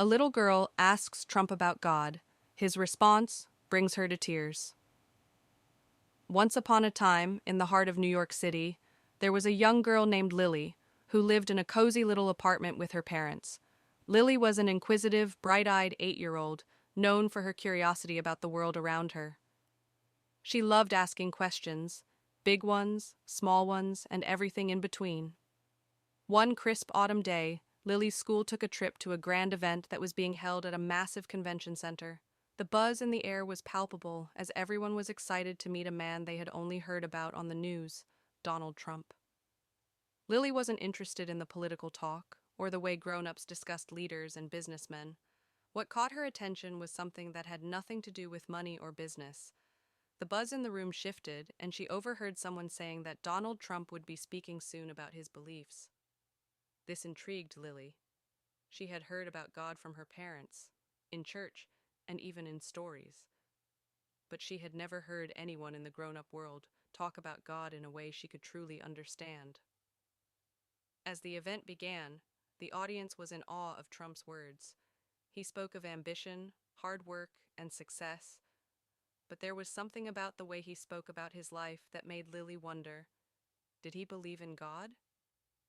A little girl asks Trump about God. His response brings her to tears. Once upon a time, in the heart of New York City, there was a young girl named Lily who lived in a cozy little apartment with her parents. Lily was an inquisitive, bright-eyed 8-year-old, known for her curiosity about the world around her. She loved asking questions, big ones, small ones, and everything in between. One crisp autumn day, Lily's school took a trip to a grand event that was being held at a massive convention center. The buzz in the air was palpable as everyone was excited to meet a man they had only heard about on the news, Donald Trump. Lily wasn't interested in the political talk or the way grown-ups discussed leaders and businessmen. What caught her attention was something that had nothing to do with money or business. The buzz in the room shifted, and she overheard someone saying that Donald Trump would be speaking soon about his beliefs. This intrigued Lily. She had heard about God from her parents, in church, and even in stories. But she had never heard anyone in the grown-up world talk about God in a way she could truly understand. As the event began, the audience was in awe of Trump's words. He spoke of ambition, hard work, and success, but there was something about the way he spoke about his life that made Lily wonder, did he believe in God?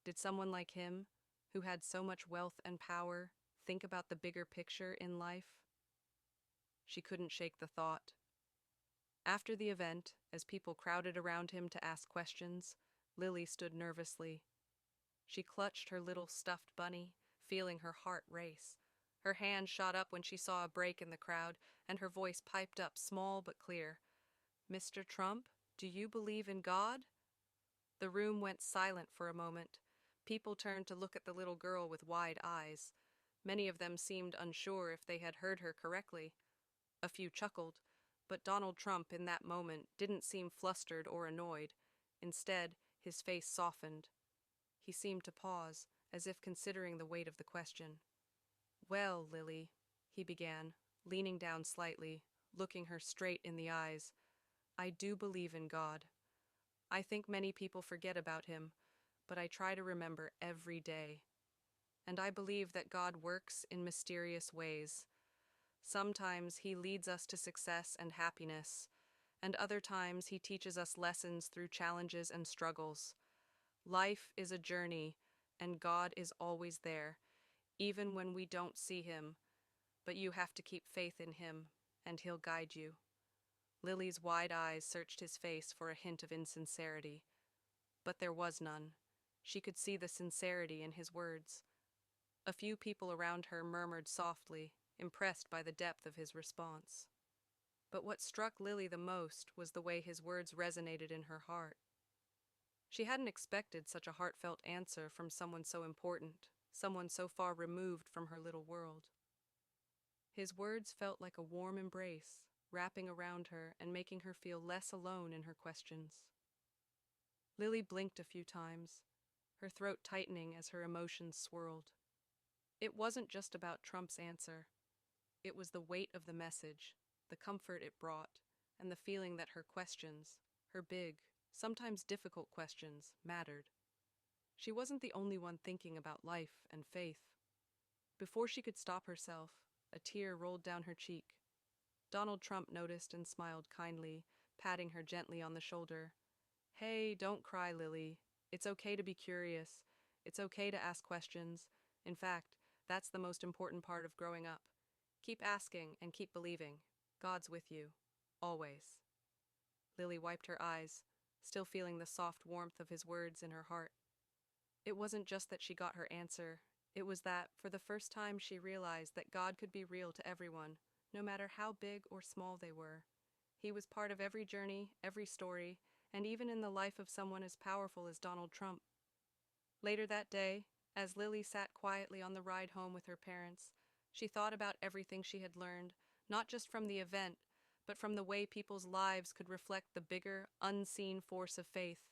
Did someone like him, who had so much wealth and power, think about the bigger picture in life? She couldn't shake the thought. After the event, as people crowded around him to ask questions, Lily stood nervously. She clutched her little stuffed bunny, feeling her heart race. Her hand shot up when she saw a break in the crowd, and her voice piped up small but clear. "Mr. Trump, do you believe in God?" The room went silent for a moment. People turned to look at the little girl with wide eyes. Many of them seemed unsure if they had heard her correctly. A few chuckled, but Donald Trump in that moment didn't seem flustered or annoyed. Instead, his face softened. He seemed to pause, as if considering the weight of the question. "Well, Lily," he began, leaning down slightly, looking her straight in the eyes, "I do believe in God. I think many people forget about him, but I try to remember every day. And I believe that God works in mysterious ways. Sometimes he leads us to success and happiness, and other times he teaches us lessons through challenges and struggles. Life is a journey, and God is always there, even when we don't see him, but you have to keep faith in him, and he'll guide you." Lily's wide eyes searched his face for a hint of insincerity, but there was none. She could see the sincerity in his words. A few people around her murmured softly, impressed by the depth of his response. But what struck Lily the most was the way his words resonated in her heart. She hadn't expected such a heartfelt answer from someone so important, someone so far removed from her little world. His words felt like a warm embrace, wrapping around her and making her feel less alone in her questions. Lily blinked a few times, her throat tightening as her emotions swirled. It wasn't just about Trump's answer. It was the weight of the message, the comfort it brought, and the feeling that her questions, her big, sometimes difficult questions, mattered. She wasn't the only one thinking about life and faith. Before she could stop herself, a tear rolled down her cheek. Donald Trump noticed and smiled kindly, patting her gently on the shoulder. "Hey, don't cry, Lily. It's okay to be curious. It's okay to ask questions. In fact, that's the most important part of growing up. Keep asking and keep believing. God's with you. Always." Lily wiped her eyes, still feeling the soft warmth of his words in her heart. It wasn't just that she got her answer. It was that, for the first time, she realized that God could be real to everyone, no matter how big or small they were. He was part of every journey, every story, and even in the life of someone as powerful as Donald Trump. Later that day, as Lily sat quietly on the ride home with her parents, she thought about everything she had learned, not just from the event, but from the way people's lives could reflect the bigger, unseen force of faith.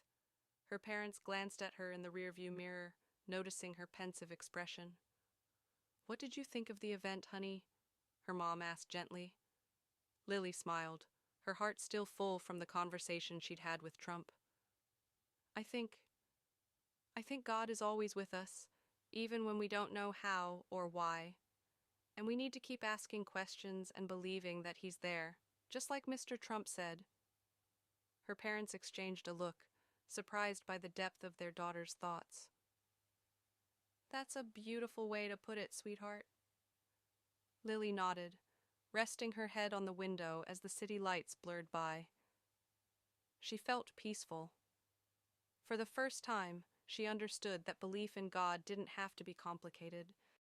Her parents glanced at her in the rearview mirror, noticing her pensive expression. "What did you think of the event, honey?" her mom asked gently. Lily smiled, her heart still full from the conversation she'd had with Trump. I think God is always with us, even when we don't know how or why. And we need to keep asking questions and believing that he's there, just like Mr. Trump said. Her parents exchanged a look, surprised by the depth of their daughter's thoughts. That's a beautiful way to put it, sweetheart. Lily nodded, resting her head on the window as the city lights blurred by. She felt peaceful. For the first time, she understood that belief in God didn't have to be complicated,